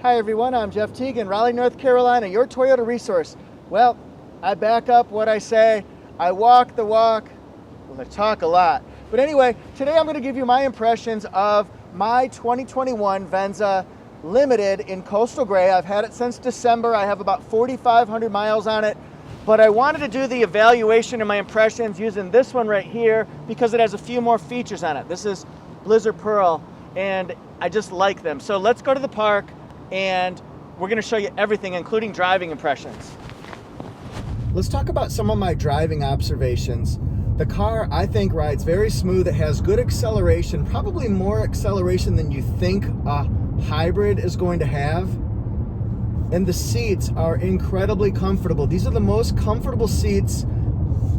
Hi everyone, I'm Jeff Teagan, Raleigh, North Carolina, your Toyota resource. Well, I back up what I say, I walk the walk, well, I talk a lot. But anyway, today I'm going to give you my impressions of my 2021 Venza Limited in Coastal Gray. I've had it since December. I have about 4,500 miles on it. But I wanted to do the evaluation of my impressions using this one right here because it has a few more features on it. This is Blizzard Pearl, and I just like them. So let's go to the park, and we're going to show you everything, including driving impressions. Let's talk about some of my driving observations. The car, I think, rides very smooth. It has good acceleration, probably more acceleration than you think a hybrid is going to have. And the seats are incredibly comfortable. These are the most comfortable seats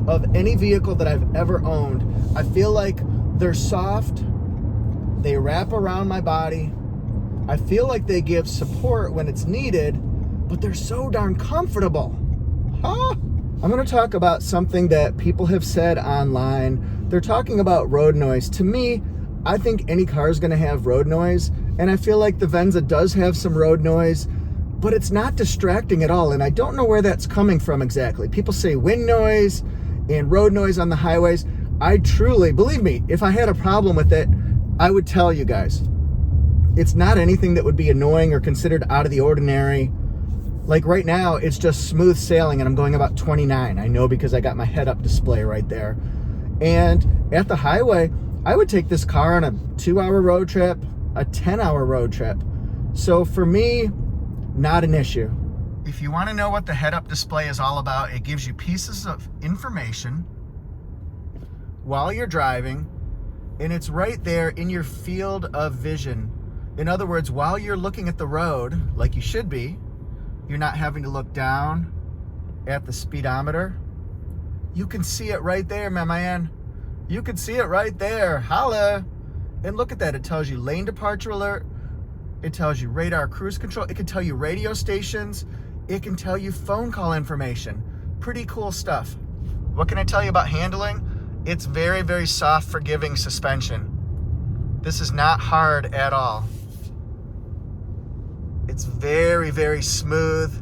of any vehicle that I've ever owned. I feel like they're soft, they wrap around my body. I feel like they give support when it's needed, but they're so darn comfortable. Huh? I'm gonna talk about something that people have said online. They're talking about road noise. To me, I think any car is gonna have road noise, and I feel like the Venza does have some road noise, but it's not distracting at all, and I don't know where that's coming from exactly. People say wind noise and road noise on the highways. I truly, believe me, if I had a problem with it, I would tell you guys. It's not anything that would be annoying or considered out of the ordinary. Like right now, it's just smooth sailing and I'm going about 29. I know because I got my head-up display right there. And at the highway, I would take this car on a 2-hour road trip, a 10-hour road trip. So for me, not an issue. If you want to know what the head-up display is all about, it gives you pieces of information while you're driving, and it's right there in your field of vision. In other words, while you're looking at the road, like you should be, you're not having to look down at the speedometer. You can see it right there, my man. You can see it right there. Holla. And look at that. It tells you lane departure alert. It tells you radar cruise control. It can tell you radio stations. It can tell you phone call information. Pretty cool stuff. What can I tell you about handling? It's very, very soft, forgiving suspension. This is not hard at all. It's very, very smooth.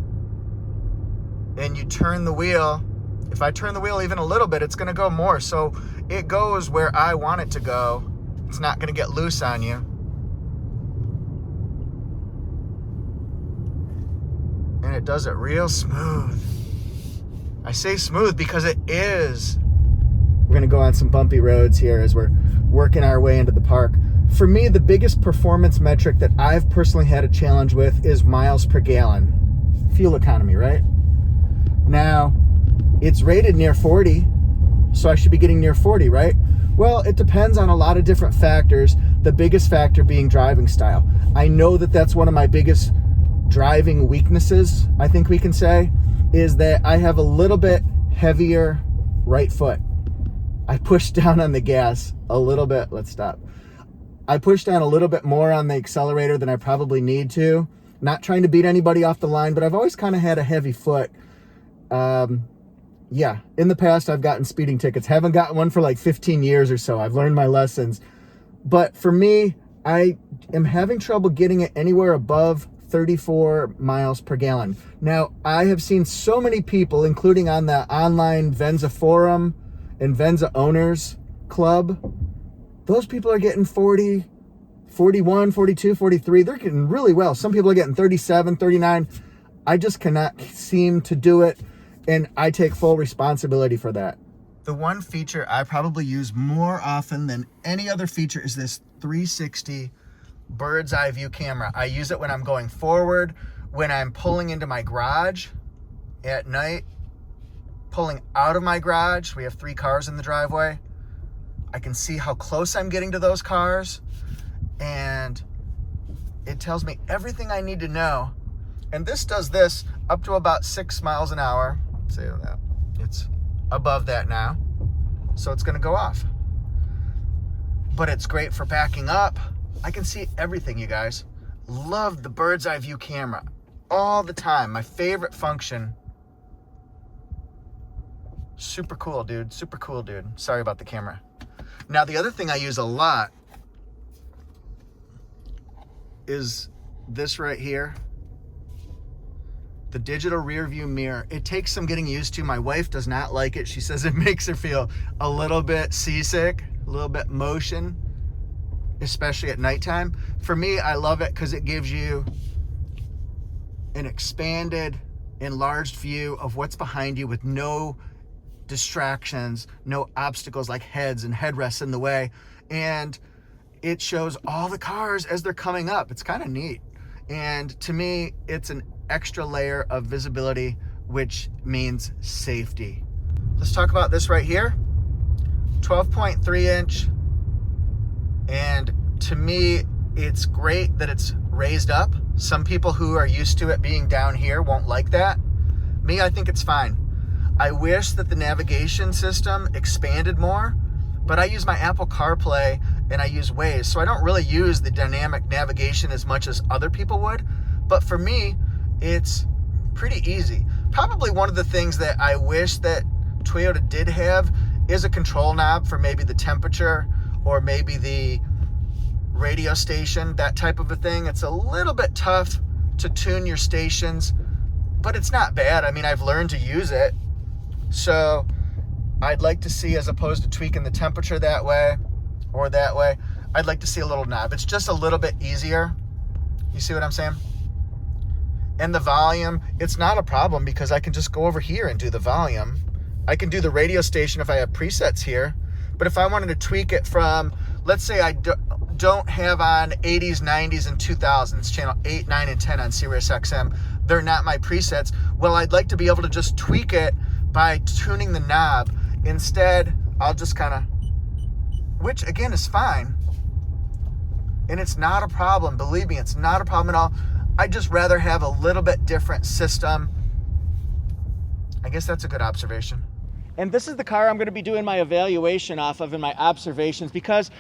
And you turn the wheel. If I turn the wheel even a little bit, it's going to go more. So it goes where I want it to go. It's not going to get loose on you. And it does it real smooth. I say smooth because it is. We're going to go on some bumpy roads here as we're working our way into the park. For me, the biggest performance metric that I've personally had a challenge with is miles per gallon. Fuel economy, right? Now, it's rated near 40, so I should be getting near 40, right? Well, it depends on a lot of different factors, the biggest factor being driving style. I know that that's one of my biggest driving weaknesses, I think we can say, is that I have a little bit heavier right foot. I push down on the gas a little bit. Let's stop. I push down a little bit more on the accelerator than I probably need to. Not trying to beat anybody off the line, but I've always kind of had a heavy foot. Yeah, in the past I've gotten speeding tickets. Haven't gotten one for like 15 years or so. I've learned my lessons. But for me, I am having trouble getting it anywhere above 34 miles per gallon. Now, I have seen so many people, including on the online Venza forum and Venza owners club, those people are getting 40, 41, 42, 43. They're getting really well. Some people are getting 37, 39. I just cannot seem to do it, and I take full responsibility for that. The one feature I probably use more often than any other feature is this 360 bird's eye view camera. I use it when I'm going forward, when I'm pulling into my garage at night, pulling out of my garage. We have 3 cars in the driveway. I can see how close I'm getting to those cars, and it tells me everything I need to know. And this does this up to about 6 miles an hour. Let's say that it's above that now, so it's going to go off. But it's great for backing up. I can see everything, you guys. Love the bird's eye view camera all the time. My favorite function. Super cool, dude. Super cool, dude. Sorry about the camera. Now, the other thing I use a lot is this right here. the digital rear view mirror. It takes some getting used to. My wife does not like it. She says it makes her feel a little bit seasick, a little bit motion, especially at nighttime. For me, I love it because it gives you an expanded, enlarged view of what's behind you with no distractions, no obstacles like heads and headrests in the way. And it shows all the cars as they're coming up. It's kind of neat. And to me, it's an extra layer of visibility, which means safety. Let's talk about this right here. 12.3 inch. And to me, it's great that it's raised up. Some people who are used to it being down here won't like that. Me, I think it's fine. I wish that the navigation system expanded more, but I use my Apple CarPlay and I use Waze, so I don't really use the dynamic navigation as much as other people would. But for me, it's pretty easy. Probably one of the things that I wish that Toyota did have is a control knob for maybe the temperature or maybe the radio station, that type of a thing. It's a little bit tough to tune your stations, but it's not bad. I mean, I've learned to use it. So I'd like to see, as opposed to tweaking the temperature that way or that way, I'd like to see a little knob. It's just a little bit easier. You see what I'm saying? And the volume, it's not a problem because I can just go over here and do the volume. I can do the radio station if I have presets here. But if I wanted to tweak it from, let's say I don't have on 80s, 90s, and 2000s, channel 8, 9, and 10 on Sirius XM, they're not my presets. Well, I'd like to be able to just tweak it by tuning the knob. Instead, I'll just kind of, which again is fine. And it's not a problem. Believe me, it's not a problem at all. I'd just rather have a little bit different system. I guess that's a good observation. And this is the car I'm going to be doing my evaluation off of in my observations, because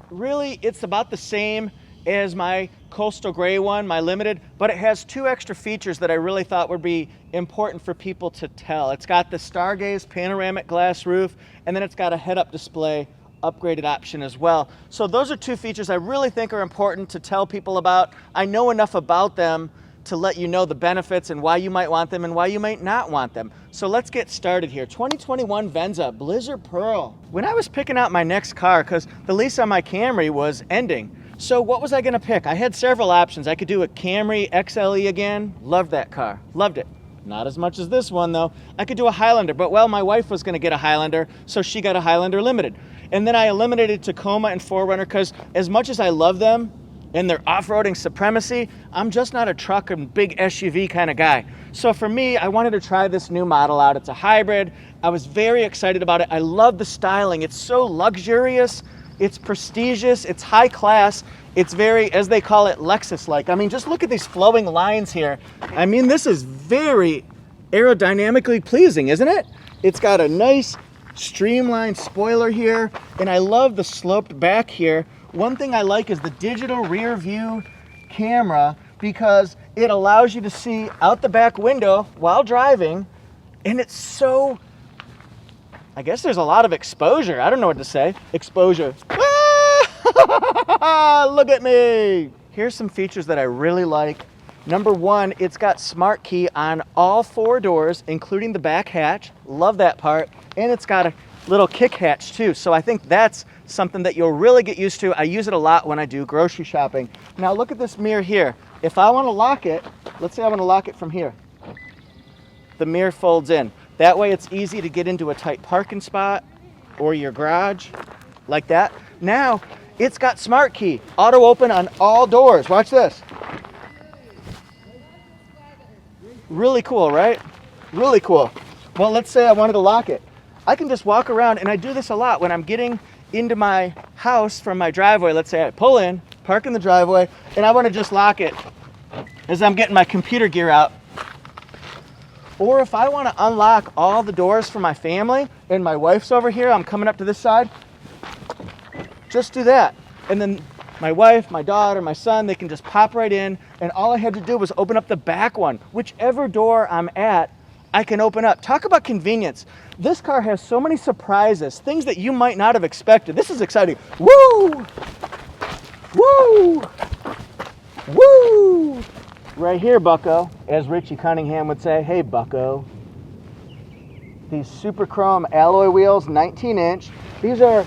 really it's about the same as my Coastal Gray one, my Limited, but it has two extra features that I really thought would be important for people to tell. It's got the StarGaze panoramic glass roof, and then it's got a head-up display upgraded option as well. So those are two features I really think are important to tell people about. I know enough about them to let you know the benefits and why you might want them and why you might not want them. So let's get started here. 2021 Venza Blizzard Pearl. When I was picking out my next car, because the lease on my Camry was ending, so what was I gonna pick? I had several options. I could do a Camry XLE again. Loved that car, loved it. Not as much as this one though. I could do a Highlander, but well, my wife was gonna get a Highlander, so she got a Highlander Limited. And then I eliminated Tacoma and 4Runner because as much as I love them and their off-roading supremacy, I'm just not a truck and big SUV kind of guy. So for me, I wanted to try this new model out. It's a hybrid. I was very excited about it. I love the styling. It's so luxurious. It's prestigious. It's high class. It's very, as they call it, Lexus-like. I mean, just look at these flowing lines here. I mean, this is very aerodynamically pleasing, isn't it? It's got a nice streamlined spoiler here, and I love the sloped back here. One thing I like is the digital rear view camera, because it allows you to see out the back window while driving, and it's so, I guess there's a lot of exposure. I don't know what to say. Exposure. Look at me. Here's some features that I really like. Number one, it's got smart key on all four doors, including the back hatch. Love that part. And it's got a little kick hatch too. So I think that's something that you'll really get used to. I use it a lot when I do grocery shopping. Now look at this mirror here. If I want to lock it, let's say I want to lock it from here. The mirror folds in. That way it's easy to get into a tight parking spot or your garage like that. Now it's got smart key, auto open on all doors. Watch this. Really cool, right? Really cool. Well, let's say I wanted to lock it. I can just walk around, and I do this a lot when I'm getting into my house from my driveway. Let's say I pull in, park in the driveway, and I want to just lock it as I'm getting my computer gear out. Or if I want to unlock all the doors for my family and my wife's over here, I'm coming up to this side, just do that. And then my wife, my daughter, my son, they can just pop right in, and all I had to do was open up the back one. Whichever door I'm at, I can open up. Talk about convenience. This car has so many surprises, things that you might not have expected. This is exciting. Woo! Woo! Woo! right here, bucko, as Richie Cunningham would say. Hey, bucko. These super chrome alloy wheels, 19-inch. These are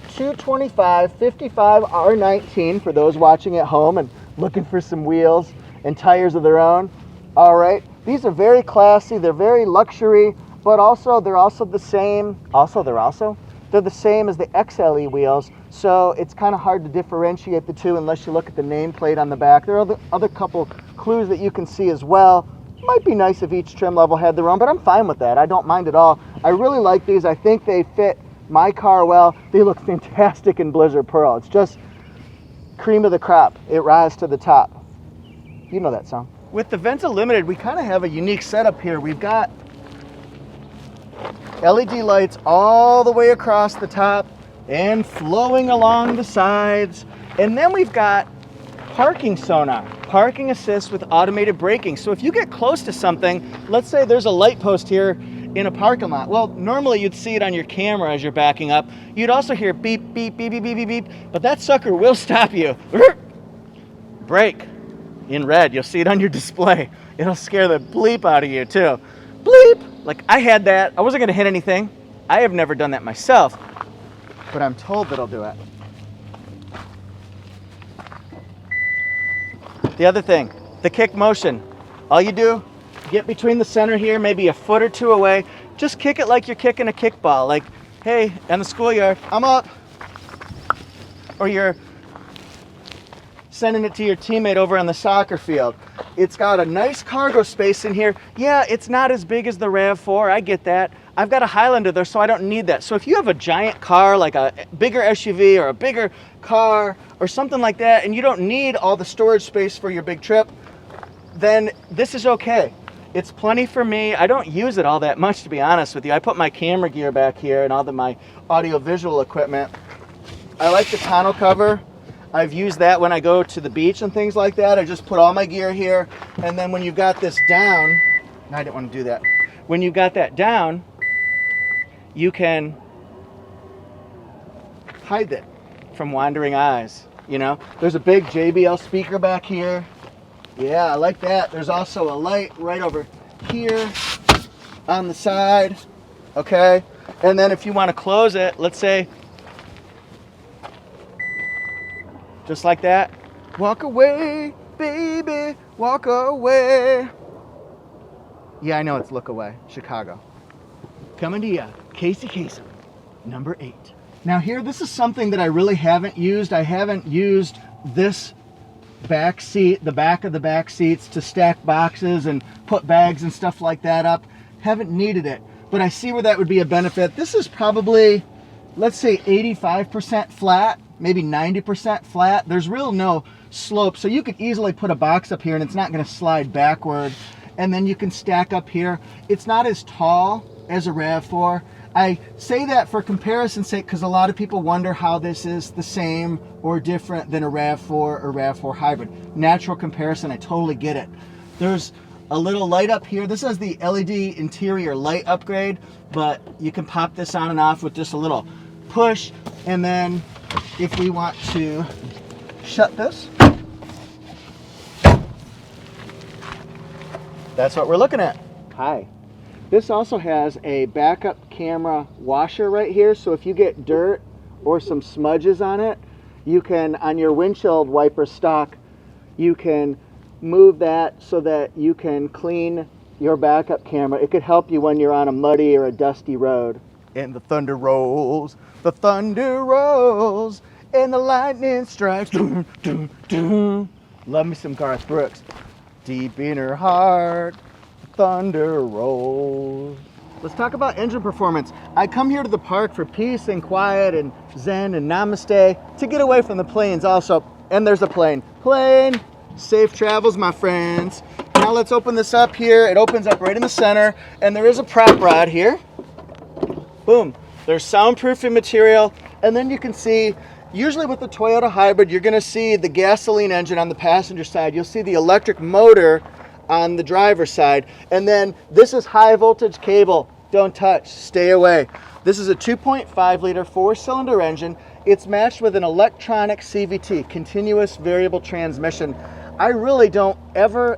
225 55 R19 for those watching at home and looking for some wheels and tires of their own. All right, these are very classy. They're very luxury, but also they're also the same. They're the same as the XLE wheels, so it's kind of hard to differentiate the two unless you look at the nameplate on the back. There are other couple clues that you can see as well. Might be nice if each trim level had their own, but I'm fine with that. I don't mind at all. I really like these. I think they fit my car well. They look fantastic in Blizzard Pearl. It's just cream of the crop. It rises to the top. You know that song. With the Venza Limited, we kind of have a unique setup here. We've got LED lights all the way across the top and flowing along the sides. And then we've got parking sonar, parking assist with automated braking. So if you get close to something, let's say there's a light post here in a parking lot. Well, normally you'd see it on your camera as you're backing up. You'd also hear beep, beep, beep, beep, beep, beep, beep, but that sucker will stop you. Brake in red. You'll see it on your display. It'll scare the bleep out of you too. Bleep! Like, I had that. I wasn't gonna hit anything. I have never done that myself, but I'm told that it'll do it. The other thing, the kick motion. All you do, get between the center here, maybe a foot or two away. Just kick it like you're kicking a kickball. Like, hey, in the schoolyard, I'm up. Or you're sending it to your teammate over on the soccer field. It's got a nice cargo space in here. Yeah, it's not as big as the RAV4, I get that. I've got a Highlander there, so I don't need that. So if you have a giant car, like a bigger SUV or a bigger car or something like that, and you don't need all the storage space for your big trip, then this is okay. It's plenty for me. I don't use it all that much, to be honest with you. I put my camera gear back here and all my audio-visual equipment. I like the tonneau cover. I've used that when I go to the beach and things like that. I just put all my gear here, and then when you've got this down, I didn't want to do that. When you've got that down, you can hide it from wandering eyes, you know? There's a big JBL speaker back here. Yeah, I like that. There's also a light right over here on the side, okay? And then if you want to close it, let's say, just like that. Walk away, baby, walk away. Yeah, I know it's look away, Chicago. Coming to you, Casey Kasem, number 8. Now here, this is something that I really haven't used. I haven't used this back seat, the back of the back seats to stack boxes and put bags and stuff like that up. Haven't needed it, but I see where that would be a benefit. This is probably, let's say 85% flat, maybe 90% flat. There's real no slope, so you could easily put a box up here and it's not going to slide backward. And then you can stack up here. It's not as tall as a RAV4. I say that for comparison's sake because a lot of people wonder how this is the same or different than a RAV4 or RAV4 hybrid. Natural comparison, I totally get it. There's a little light up here. This is the LED interior light upgrade, but you can pop this on and off with just a little push. And then if we want to shut this, that's what we're looking at. Hi. This also has a backup camera washer right here, so if you get dirt or some smudges on it, you can, on your windshield wiper stock, you can move that so that you can clean your backup camera. It could help you when you're on a muddy or a dusty road. And the thunder rolls, and the lightning strikes. Doom, doom, doom. Love me some Garth Brooks. Deep in her heart, thunder rolls. Let's talk about engine performance. I come here to the park for peace and quiet and zen and namaste, to get away from the planes also. And there's a plane. Plane, safe travels, my friends. Now let's open this up here. It opens up right in the center, and there is a prop rod here. Boom. There's soundproofing material, and then you can see, usually with the Toyota hybrid, you're gonna see the gasoline engine on the passenger side. You'll see the electric motor on the driver's side. And then this is high voltage cable. Don't touch, stay away. This is a 2.5 liter 4-cylinder engine. It's matched with an electronic CVT, continuous variable transmission. I really don't ever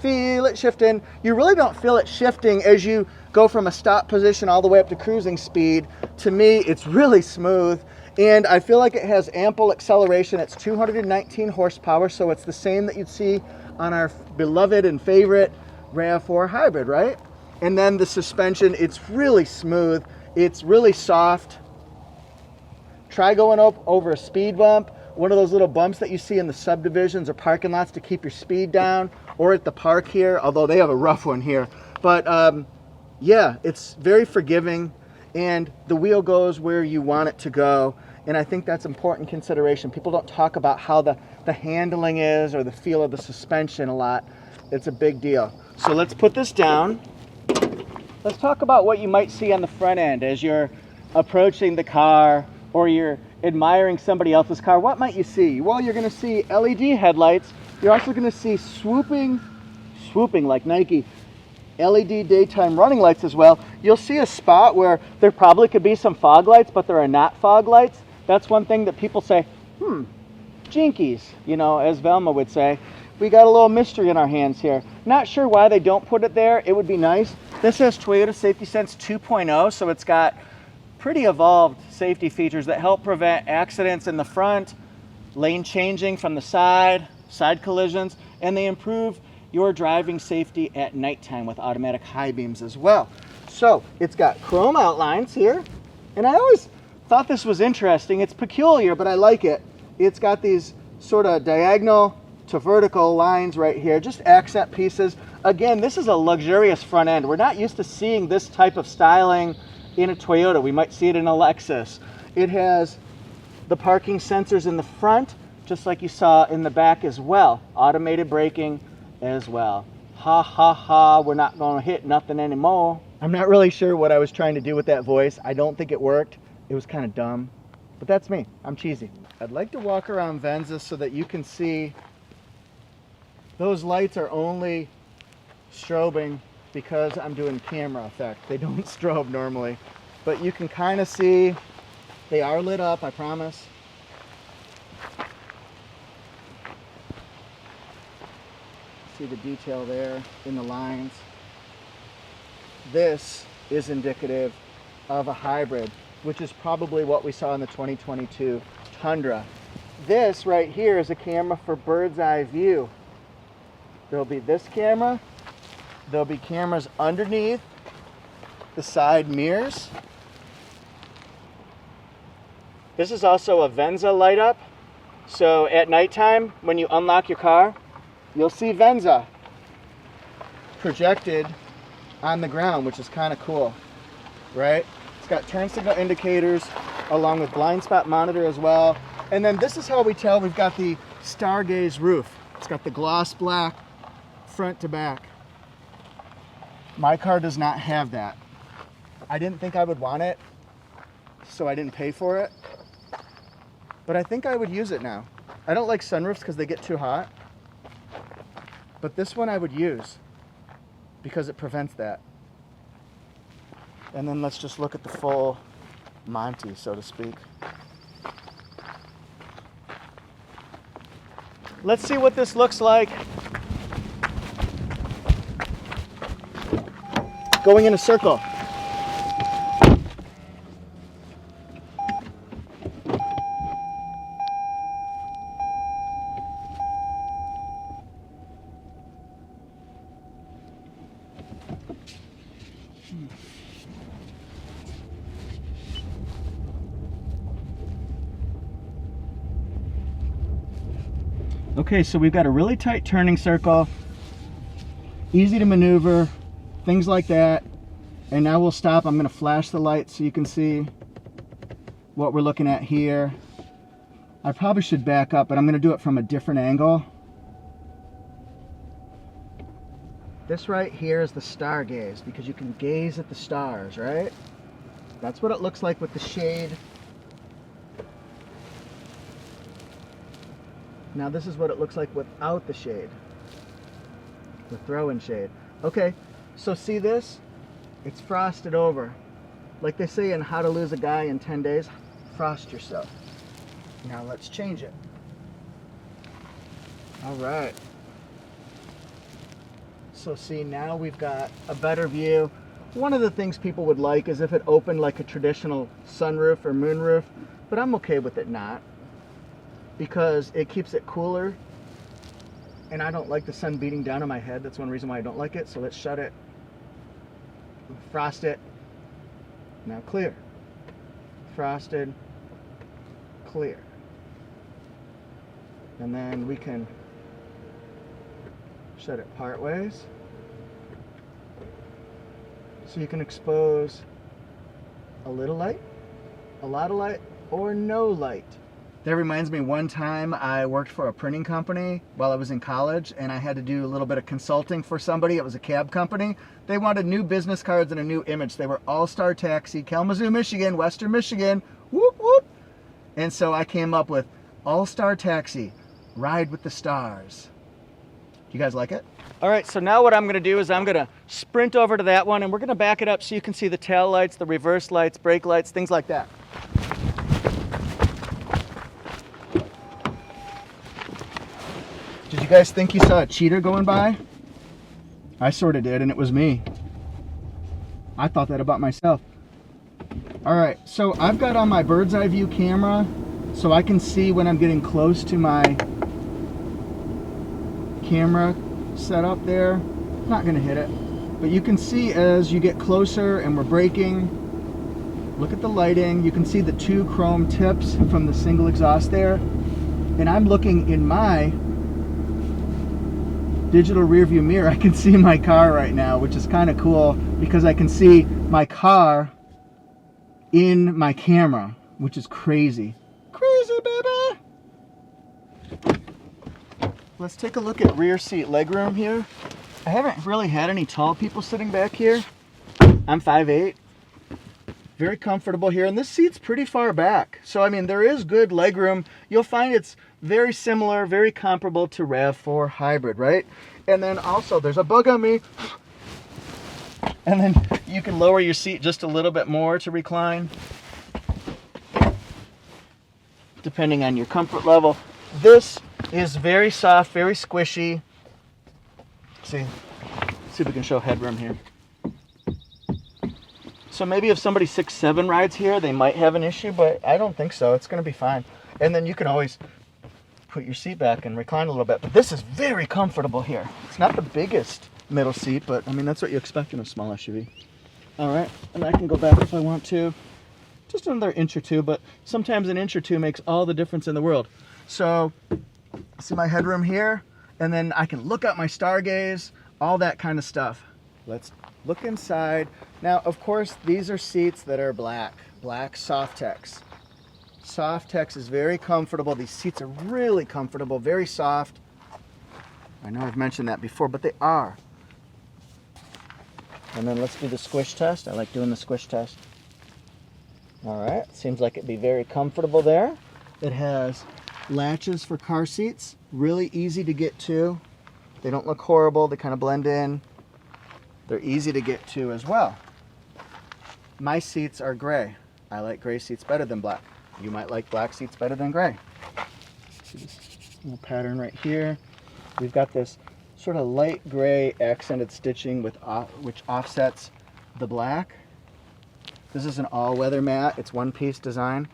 feel it shifting. You really don't feel it shifting as you go from a stop position all the way up to cruising speed. To me, it's really smooth, and I feel like it has ample acceleration. It's 219 horsepower, so it's the same that you'd see on our beloved and favorite RAV4 hybrid, right? And then the suspension, it's really smooth. It's really soft. Try going up over a speed bump, one of those little bumps that you see in the subdivisions or parking lots to keep your speed down, or at the park here, although they have a rough one here. But yeah, it's very forgiving, and the wheel goes where you want it to go. And I think that's important consideration. People don't talk about how the handling is or the feel of the suspension a lot. It's a big deal. So let's put this down. Let's talk about what you might see on the front end as you're approaching the car or you're admiring somebody else's car. What might you see? Well, you're going to see LED headlights. You're also going to see swooping like Nike, LED daytime running lights as well. You'll see a spot where there probably could be some fog lights, but there are not fog lights. That's one thing that people say, jinkies, you know, as Velma would say. We got a little mystery in our hands here. Not sure why they don't put it there. It would be nice. This has Toyota Safety Sense 2.0, so it's got pretty evolved safety features that help prevent accidents in the front, lane changing from the side collisions, and they improve your driving safety at nighttime with automatic high beams as well. So it's got chrome outlines here, and I always thought this was interesting. It's peculiar, but I like it. It's got these sort of diagonal to vertical lines right here, just accent pieces. Again, this is a luxurious front end. We're not used to seeing this type of styling in a Toyota. We might see it in a Lexus. It has the parking sensors in the front, just like you saw in the back as well. Automated braking as well. Ha ha ha, we're not gonna hit nothing anymore. I'm not really sure what I was trying to do with that voice. I don't think it worked. It was kind of dumb, but that's me. I'm cheesy. I'd like to walk around Venza so that you can see those lights are only strobing because I'm doing camera effect. They don't strobe normally, but you can kind of see they are lit up, I promise. See the detail there in the lines. This is indicative of a hybrid, which is probably what we saw in the 2022 Tundra. This right here is a camera for bird's eye view. There'll be this camera. There'll be cameras underneath the side mirrors. This is also a Venza light up. So at nighttime, when you unlock your car, you'll see Venza projected on the ground, which is kind of cool, right? It's got turn signal indicators along with blind spot monitor as well. And then this is how we tell we've got the StarGaze roof. It's got the gloss black front to back. My car does not have that. I didn't think I would want it, so I didn't pay for it. But I think I would use it now. I don't like sunroofs because they get too hot. But this one I would use because it prevents that. And then let's just look at the full Monty, so to speak. Let's see what this looks like going in a circle. Okay, so we've got a really tight turning circle, easy to maneuver, things like that. And now we'll stop. I'm going to flash the light so you can see what we're looking at here. I probably should back up, but I'm going to do it from a different angle. This right here is the StarGaze because you can gaze at the stars, right? That's what it looks like with the shade. Now this is what it looks like without the shade, the throw-in shade. Okay, so see this? It's frosted over. Like they say in How to Lose a Guy in 10 Days, frost yourself. Now let's change it. All right. So see, now we've got a better view. One of the things people would like is if it opened like a traditional sunroof or moonroof, but I'm okay with it not, because it keeps it cooler, and I don't like the sun beating down on my head. That's one reason why I don't like it. So let's shut it, frost it, now clear, frosted, clear. And then we can shut it part ways. So you can expose a little light, a lot of light, or no light. That reminds me, one time I worked for a printing company while I was in college, and I had to do a little bit of consulting for somebody. It was a cab company. They wanted new business cards and a new image. They were All-Star Taxi, Kalamazoo, Michigan, Western Michigan, whoop, whoop. And so I came up with All-Star Taxi, Ride with the Stars. You guys like it? All right, so now what I'm gonna do is I'm gonna sprint over to that one, and we're gonna back it up so you can see the tail lights, the reverse lights, brake lights, things like that. Did you guys think you saw a cheetah going by? I sort of did, and it was me. I thought that about myself. All right, so I've got on my bird's eye view camera so I can see when I'm getting close to my camera set up there. Not gonna hit it, but you can see as you get closer and we're braking. Look at the lighting. You can see the two chrome tips from the single exhaust there, and I'm looking in my digital rear view mirror. I can see my car right now, which is kind of cool because I can see my car in my camera, which is crazy. Crazy, baby! Let's take a look at rear seat legroom here. I haven't really had any tall people sitting back here. I'm 5'8". Very comfortable here, and this seat's pretty far back. So, I mean, there is good legroom. You'll find it's very similar, very comparable to RAV4 hybrid, right? And then also, there's a bug on me. And then you can lower your seat just a little bit more to recline, depending on your comfort level. This is very soft, very squishy. See if we can show headroom here. So maybe if somebody 6'7" rides here, they might have an issue, but I don't think so. It's gonna be fine. And then you can always put your seat back and recline a little bit. But this is very comfortable here. It's not the biggest middle seat, but I mean, that's what you expect in a small SUV. All right, and I can go back if I want to. Just another inch or two, but sometimes an inch or two makes all the difference in the world. So, see my headroom here, and then I can look at my StarGaze, all that kind of stuff. Let's look inside. Now, of course, these are seats that are black Softex. Softex is very comfortable. These seats are really comfortable, very soft. I know I've mentioned that before, but they are. And then let's do the squish test. I like doing the squish test. All right, seems like it'd be very comfortable there. It has latches for car seats, really easy to get to. They don't look horrible, they kind of blend in. They're easy to get to as well. My seats are gray. I like gray seats better than black. You might like black seats better than gray. See this little pattern right here. We've got this sort of light gray accented stitching with which offsets the black. This is an all-weather mat. It's one-piece design.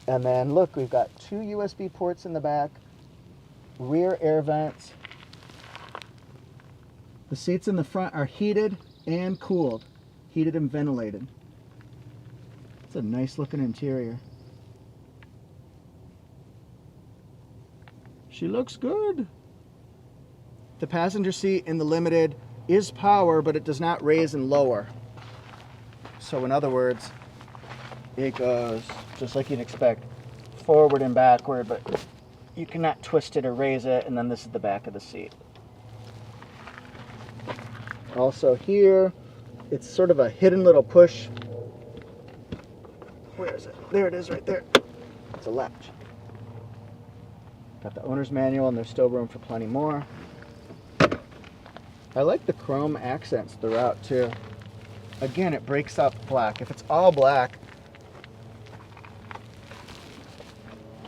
And then look, we've got two USB ports in the back, rear air vents. The seats in the front are heated and cooled, heated and ventilated. It's a nice looking interior. She looks good. The passenger seat in the Limited is power, but it does not raise and lower. So in other words, it goes just like you'd expect, forward and backward, but you cannot twist it or raise it. And then this is the back of the seat. Also here, it's sort of a hidden little push. Where is it? There it is right there. It's a latch. Got the owner's manual, and there's still room for plenty more. I like the chrome accents throughout too. Again, it breaks up black. If it's all black,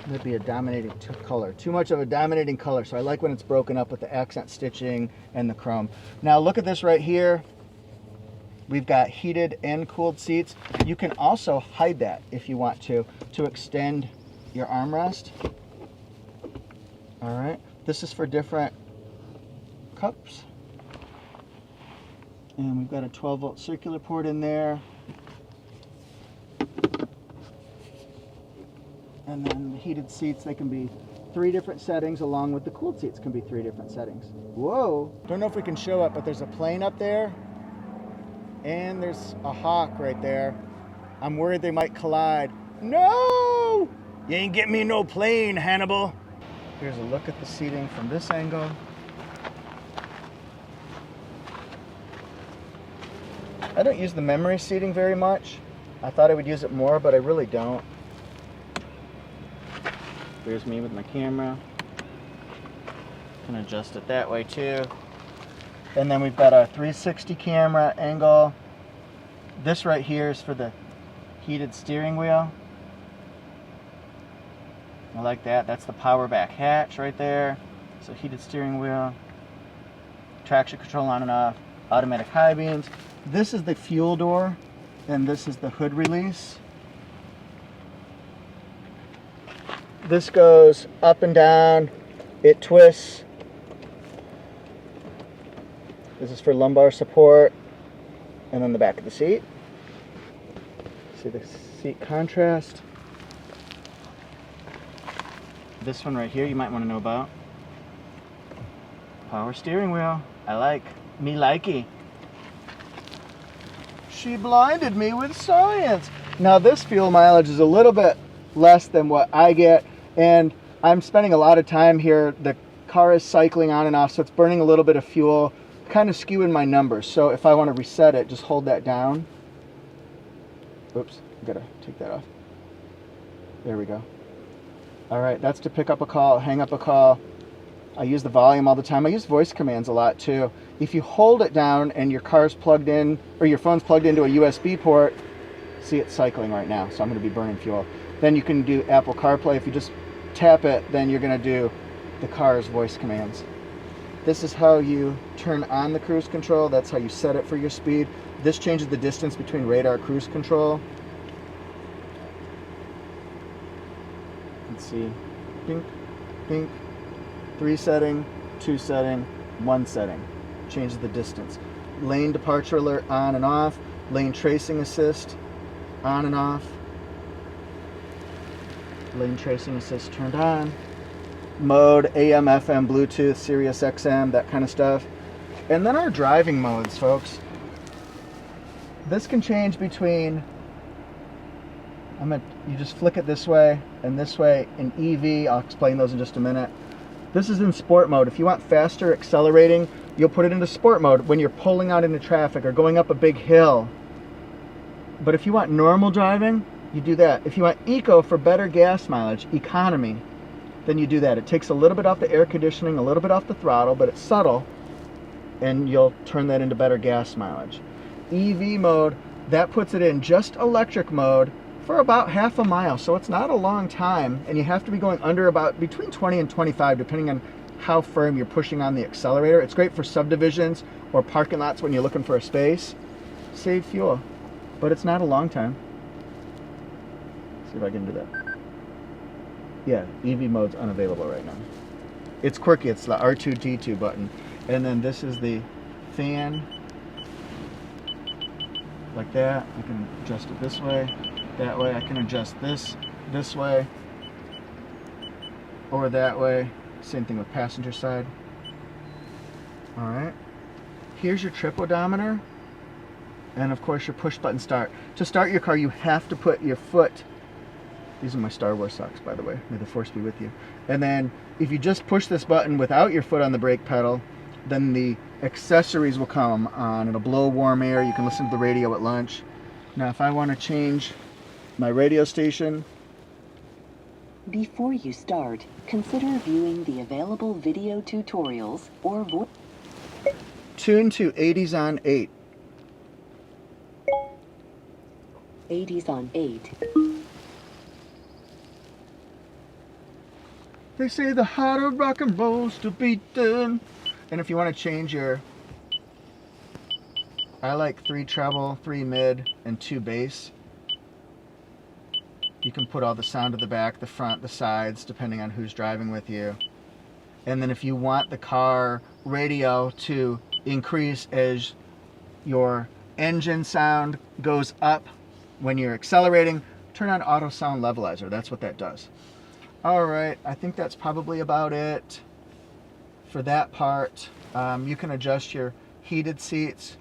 That'd be a dominating color. Too much of a dominating color. So I like when it's broken up with the accent stitching and the chrome. Now look at this right here. We've got heated and cooled seats. You can also hide that if you want to extend your armrest. All right, this is for different cups. And we've got a 12-volt circular port in there. And then the heated seats, they can be 3 different settings, along with the cooled seats can be 3 different settings. Whoa! Don't know if we can show it, but there's a plane up there, and there's a hawk right there. I'm worried they might collide. No! You ain't get me no plane, Hannibal. Here's a look at the seating from this angle. I don't use the memory seating very much. I thought I would use it more, but I really don't. Here's me with my camera. Can adjust it that way too. And then we've got our 360 camera angle. This right here is for the heated steering wheel. I like that. That's the power back hatch right there. So heated steering wheel, traction control on and off, automatic high beams. This is the fuel door, and this is the hood release. This goes up and down, it twists. This is for lumbar support, and then the back of the seat. See the seat contrast. This one right here you might want to know about. Power steering wheel. I like. Me likey. She blinded me with science. Now this fuel mileage is a little bit less than what I get, and I'm spending a lot of time here. The car is cycling on and off, so it's burning a little bit of fuel, kind of skewing my numbers. So if I want to reset it, just hold that down. Oops, I gotta take that off. There we go. All right, that's to pick up a call, hang up a call. I use the volume all the time. I use voice commands a lot too. If you hold it down and your car's plugged in, or your phone's plugged into a USB port, see it's cycling right now, so I'm gonna be burning fuel. Then you can do Apple CarPlay. If you just tap it, then you're gonna do the car's voice commands. This is how you turn on the cruise control. That's how you set it for your speed. This changes the distance between radar cruise control. Let's see, pink, pink, 3 setting, 2 setting, 1 setting. Changes the distance. Lane departure alert on and off. Lane tracing assist on and off. Lane tracing assist turned on. Mode, AM, FM, Bluetooth, Sirius XM, that kind of stuff. And then our driving modes, folks. This can change between, you just flick it this way and this way. In EV, I'll explain those in just a minute. This is in sport mode. If you want faster accelerating, you'll put it into sport mode when you're pulling out into traffic or going up a big hill. But if you want normal driving, you do that. If you want eco for better gas mileage, economy, then you do that. It takes a little bit off the air conditioning, a little bit off the throttle, but it's subtle, and you'll turn that into better gas mileage. EV mode, that puts it in just electric mode for about half a mile, so it's not a long time, and you have to be going under about between 20 and 25, depending on how firm you're pushing on the accelerator. It's great for subdivisions or parking lots when you're looking for a space. Save fuel, but it's not a long time. See if I can do that. Yeah, EV mode's unavailable right now. It's quirky, it's the R2D2 button. And then this is the fan, like that. I can adjust it this way, that way. I can adjust this way, or that way. Same thing with passenger side. All right, here's your trip odometer, and of course your push button start. To start your car, you have to put your foot, these are my Star Wars socks, by the way, may the force be with you. And then if you just push this button without your foot on the brake pedal, then the accessories will come on. It'll blow warm air. You can listen to the radio at lunch. Now if I want to change my radio station, before you start, consider viewing the available video tutorials or tune to 80s on 8. 80s on 8. They say the heart of rock and roll's to beaten. And if you want to change your, I like 3 treble, 3 mid, and 2 bass. You can put all the sound of the back, the front, the sides, depending on who's driving with you. And then if you want the car radio to increase as your engine sound goes up when you're accelerating, turn on auto sound levelizer. That's what that does. All right, I think that's probably about it for that part. You can adjust your heated seats,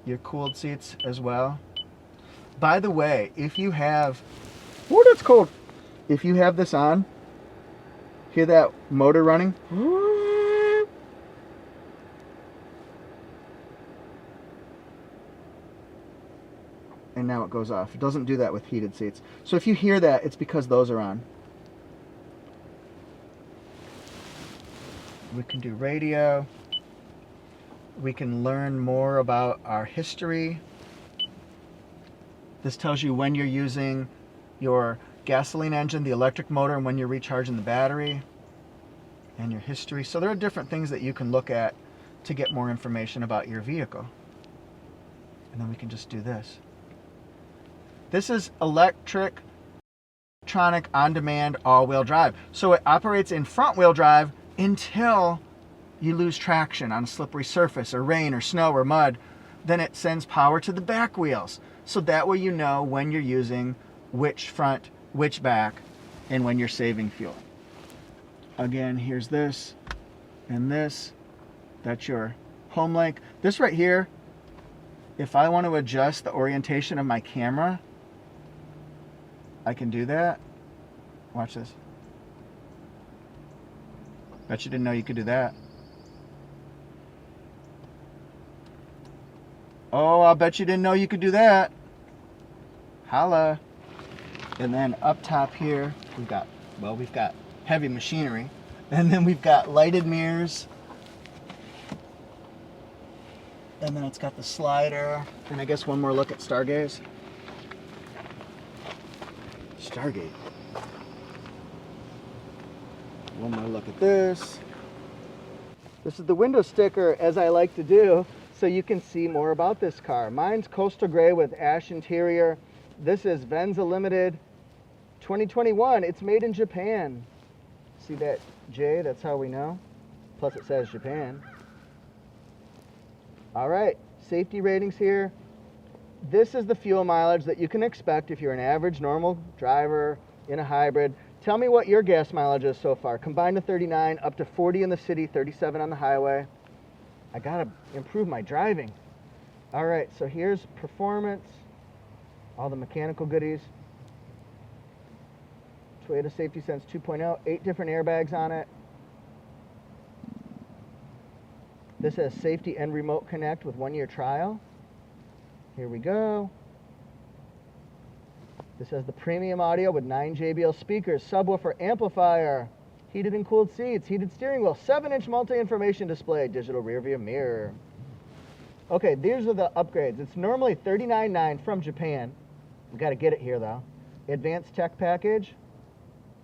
your cooled seats as well. By the way, if you have, oh, that's cold. If you have this on, hear that motor running? And now it goes off. It doesn't do that with heated seats. So if you hear that, it's because those are on. We can do radio. We can learn more about our history. This tells you when you're using your gasoline engine, the electric motor, and when you're recharging the battery, and your history. So there are different things that you can look at to get more information about your vehicle. And then we can just do this. This is electronic on-demand all-wheel drive. So it operates in front-wheel drive until you lose traction on a slippery surface or rain or snow or mud. Then it sends power to the back wheels. So that way you know when you're using which front, which back, and when you're saving fuel. Again, here's this and this. That's your home link. This right here, if I want to adjust the orientation of my camera, I can do that. Watch this. Bet you didn't know you could do that. Oh, I'll bet you didn't know you could do that. Holla. And then up top here, we've got heavy machinery. And then we've got lighted mirrors. And then it's got the slider. And I guess one more look at StarGaze. StarGaze. One more look at this. This is the window sticker, as I like to do, so you can see more about this car. Mine's coastal gray with ash interior. This is Venza Limited 2021. It's made in Japan. See that J? That's how we know. Plus it says Japan. All right, safety ratings here. This is the fuel mileage that you can expect if you're an average normal driver in a hybrid. Tell me what your gas mileage is so far. Combined to 39, up to 40 in the city, 37 on the highway. I gotta improve my driving. All right, so here's performance, all the mechanical goodies. Toyota Safety Sense 2.0, 8 different airbags on it. This has safety and remote connect with 1-year trial. Here we go. This has the premium audio with 9 JBL speakers, subwoofer, amplifier, heated and cooled seats, heated steering wheel, 7-inch multi-information display, digital rear view mirror. Okay, these are the upgrades. It's normally $39.9 from Japan. We got to get it here though. Advanced tech package,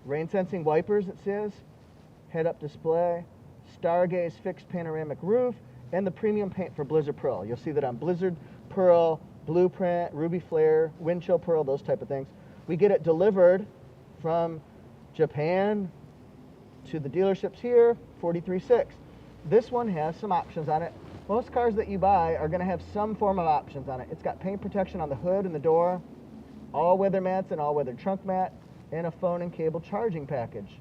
rain sensing wipers it says, head-up display, StarGaze fixed panoramic roof, and the premium paint for Blizzard Pearl. You'll see that on Blizzard Pearl, Blueprint, Ruby Flare, Wind Chill Pearl, those type of things. We get it delivered from Japan to the dealerships here, 43.6. This one has some options on it. Most cars that you buy are going to have some form of options on it. It's got paint protection on the hood and the door, all-weather mats and all-weather trunk mat, and a phone and cable charging package.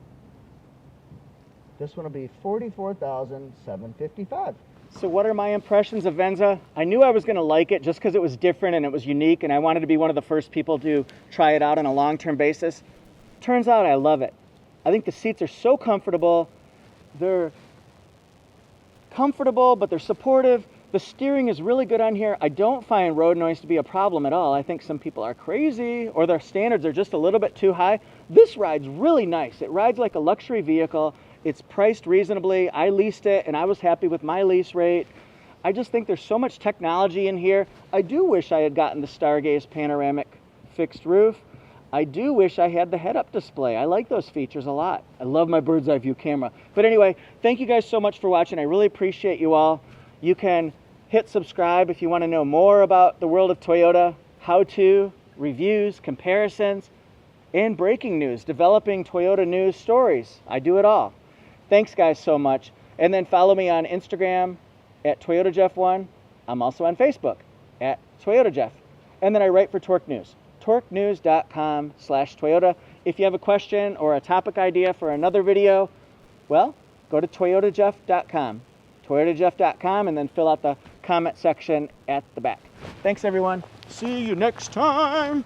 This one will be $44,755. So what are my impressions of Venza? I knew I was going to like it just because it was different and it was unique, and I wanted to be one of the first people to try it out on a long-term basis. Turns out I love it. I think the seats are so comfortable. They're comfortable, but they're supportive. The steering is really good on here. I don't find road noise to be a problem at all. I think some people are crazy or their standards are just a little bit too high. This ride's really nice. It rides like a luxury vehicle. It's priced reasonably. I leased it and I was happy with my lease rate. I just think there's so much technology in here. I do wish I had gotten the StarGaze panoramic fixed roof. I do wish I had the head-up display. I like those features a lot. I love my bird's eye view camera. But anyway, thank you guys so much for watching. I really appreciate you all. You can hit subscribe if you want to know more about the world of Toyota, how-to, reviews, comparisons, and breaking news, developing Toyota news stories. I do it all. Thanks guys so much. And then follow me on Instagram at ToyotaJeff1. I'm also on Facebook at ToyotaJeff. And then I write for Torque News. torquenews.com/Toyota. If you have a question or a topic idea for another video, well, go to toyotajeff.com. toyotajeff.com, and then fill out the comment section at the back. Thanks everyone. See you next time.